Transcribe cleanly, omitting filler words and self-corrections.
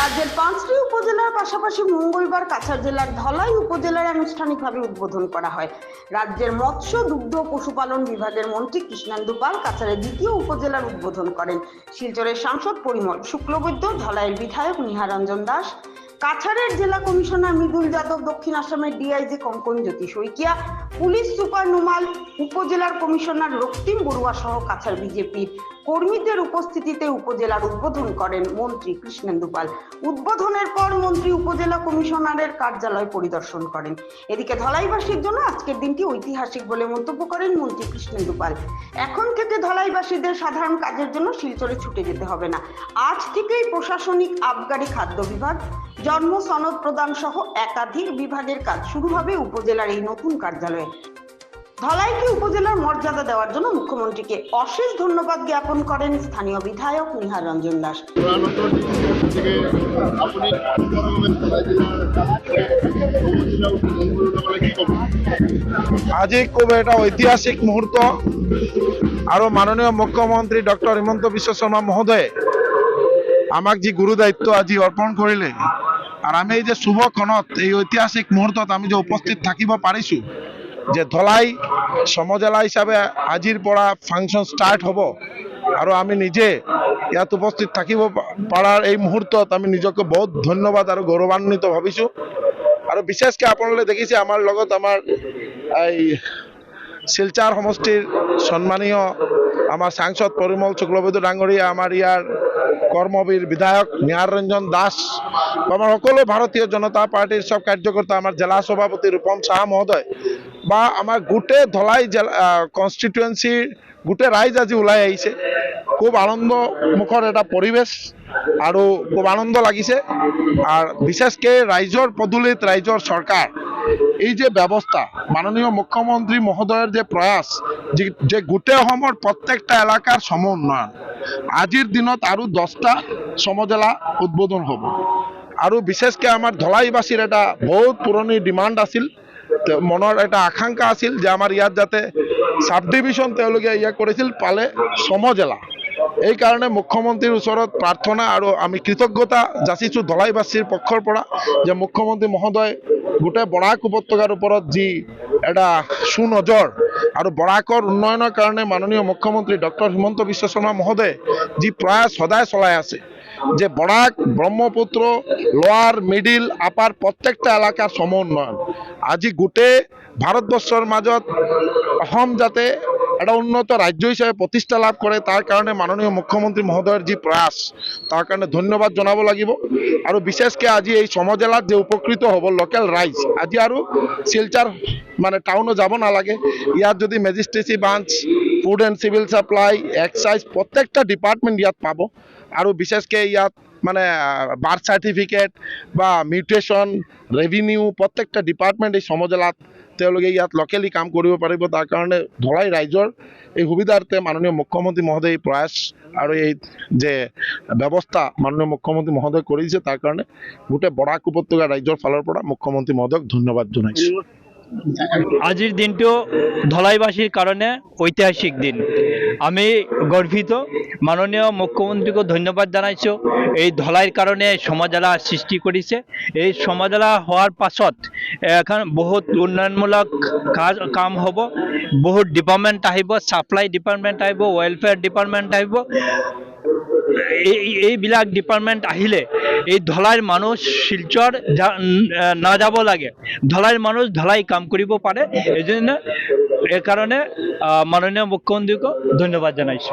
রাজ্যের 5টি উপজেলার পাশাপাশি মঙ্গলবার কাছাড় জেলার ধলাই উপজেলার আনুষ্ঠানিকভাবে উদ্বোধন করা হয়। রাজ্যের মৎস্য, দুগ্ধ ও পশুপালন বিভাগের মন্ত্রী কৃষ্ণেন্দু পাল কাছাড়ের দ্বিতীয় উপজেলার উদ্বোধন করেন। শিলচরের সাংসদ পরিমল শুক্লবৈদ্য, ধলাইয়ের বিধায়ক নিহারঞ্জন দাস, কাছাড়ের জেলা কমিশনার মৃদুল যাদব, দক্ষিণ আসামের ডিআইজি কঙ্কন জ্যোতি শইকিয়া, পুলিশ সুপার নুমাল, উপজেলার কমিশনার রক্তিম বড়ুয়া সহ কাছাড় বিজেপির কর্মীদের উপস্থিতিতে উপজেলার উদ্বোধন করেন মন্ত্রী কৃষ্ণেন্দু পাল। উদ্বোধনের পর মন্ত্রী উপজেলা কমিশনারের কার্যালয় পরিদর্শন করেন। এদিকে ধলাইবাসীর জন্য আজকের দিনটি ঐতিহাসিক বলে মন্তব্য করেন মন্ত্রী কৃষ্ণেন্দু পাল। এখন থেকে ধলাইবাসীদের সাধারণ কাজের জন্য শিলচরে ছুটে যেতে হবে না। আজ থেকেই প্রশাসনিক, আবগারি, খাদ্য বিভাগ, জন্ম সনদ প্রদান সহ একাধিক বিভাগের কাজ শুরু হবে উপজেলার এই নতুন কার্যালয়ে। ধলাইকে উপজেলার মর্যাদা দেওয়ার জন্য মুখ্যমন্ত্রীকে অশেষ ধন্যবাদ জ্ঞাপন করেন স্থানীয় বিধায়ক নিহারঞ্জন দাস। আজি খুব এটা ঐতিহাসিক মুহূর্ত আর মাননীয় মুখ্যমন্ত্রী ডক্টর হিমন্ত বিশ্ব শর্মা মহোদয়ে আমাক যে গুরু দায়িত্ব আজি অর্পণ করিলে আর আমি এই যে শুভ ক্ষণত এই ঐতিহাসিক মুহূর্তত আমি যে উপস্থিত থাকিব পাৰিছো যে ধলাই সমজেলা হিসাবে আজিৰ পৰা ফাংশন স্টাৰ্ট হব আৰ আমি নিজে ইয়াত উপস্থিত থাকিব পাৰাৰ এই মুহূৰ্তত আমি নিজকে বহুত ধন্যবাদ আৰ গৌৰৱান্বিত ভাবিছো। আৰ বিশেষকে আপনাৰা দেখিছে আমাৰ লগত আমাৰ এই শিলচৰ সমষ্টিৰ সম্মানীয় আমাৰ সাংসদ পৰিমল শুক্লবৈদ্য ডাঙৰীয়া, আমার ইয়ার কর্মবীর বিধায়ক নিহারঞ্জন দাস, আমার সকল ভারতীয় জনতা পার্টির সব কার্যকর্তা, আমার জেলা সভাপতি রূপম সাহা মহোদয় বা আমার গোটে ধলাই জেলা কনস্টিটুয়েন্সির গোটে রাইজ আজি ওলাই আহিছে। খুব আনন্দ মুখর এটা পরিবেশ আর খুব আনন্দ লাগিছে। আর বিশেষকে রাইজর পদূলিত রাইজর সরকার এই যে ব্যবস্থা মাননীয় মুখ্যমন্ত্রী মহোদয়ের যে প্রয়াস যে গোটে অসমৰ প্রত্যেকটা এলাকার সম উন্নয়ন, আজির দিনত আরো 10টা সমজেলা উদ্বোধন হব। আর বিশেষকে আমার ধলাইবাসীর এটা বহুত পুরনি ডিমান্ড আছিল, মনের একটা আকাঙ্ক্ষা আছিল যে আমার ইয়াত যাতে সাব ডিভিশন ইয়া করেছিল পালে সমজেলা। এই কারণে মুখ্যমন্ত্রীর ওচৰত প্ৰাৰ্থনা আৰ আমি কৃতজ্ঞতা যাচিছো ধলাইবাসীৰ পক্ষৰ পৰা যে মুখ্যমন্ত্রী মহোদয় গোটে বরাক উপত্যকার উপরত যি এটা সুনজর আর বরাকর উন্নয়নের কারণে মাননীয় মুখ্যমন্ত্রী ডক্টর হিমন্ত বিশ্ব শর্মা মহোদয় যি প্রয়াস সদায় চলাই আছে যে বরাক, ব্রহ্মপুত্র, লোয়ার, মিডিল, আপার প্রত্যেকটা এলাকার সম উন্নয়ন। আজি গোটে ভারতবর্ষের মাজত অসম যাতে একটা উন্নত রাজ্য হিসাবে প্রতিষ্ঠা লাভ করে তার কারণে মাননীয় মুখ্যমন্ত্রী মহোদয়ের যে প্রয়াস তার কারণে ধন্যবাদ জানাব লাগিব। আর বিশেষকে আজি এই সমজেলাত যে উপকৃত হব লোকাল রাইজ, আজি আর শিলচর মানে টাউনও যাব নালাগে। ইয়াত যদি magistracy branch, food and civil supply, excise প্রত্যেকটা ডিপার্টমেন্ট ইয়াত পাব। আর বিশেষকে ইয়াত মানে বার্থ সার্টিফিকেট বা মিউটেশন, রেভিনিউ প্রত্যেকটা ডিপার্টমেন্ট এই সমজেলাত ইয়াত লোকেলি কাম কৰিব পাৰিব। তাৰ কাৰণে ধলাই ৰাইজৰ এই সুবিধাৰ্থে মাননীয় মুখ্যমন্ত্ৰী মহোদয় এই প্ৰয়াস আৰ এই যে ব্যবস্থা মাননীয় মুখ্যমন্ত্ৰী মহোদয় কৰিছে তাৰ কাৰণে গোটে বৰাক উপত্যকা ৰাইজৰ ফালৰ পৰা মুখ্যমন্ত্রী মহোদয়ক ধন্যবাদ জনাইছো। আজির দিনটো ধলাইবাসীর কারণে ঐতিহাসিক দিন। আমি গর্বিত, মাননীয় মুখ্যমন্ত্রীকে ধন্যবাদ জানাইছো। এই ধলাইর কারণে সমাজেলা সৃষ্টি করেছে। এই সমাজেলা হওয়ার পাছত এখন বহুত উন্নয়নমূলক কাম হব, বহুত ডিপার্টমেন্ট আহিব, সাপ্লাই ডিপার্টমেন্ট আহিব, ওয়েলফেয়ার ডিপার্টমেন্ট আহিব। এইবিলাক ডিপার্টমেন্ট আহিলে এই ধলাইৰ মানুষ শিলচৰ না যাব লাগে, ধলাইৰ মানুষ ধলাই কাম কৰিব পাৰে। এই জন্য এ কাৰণে মাননীয় মুখ্যমন্ত্ৰীকে ধন্যবাদ জানাইছো।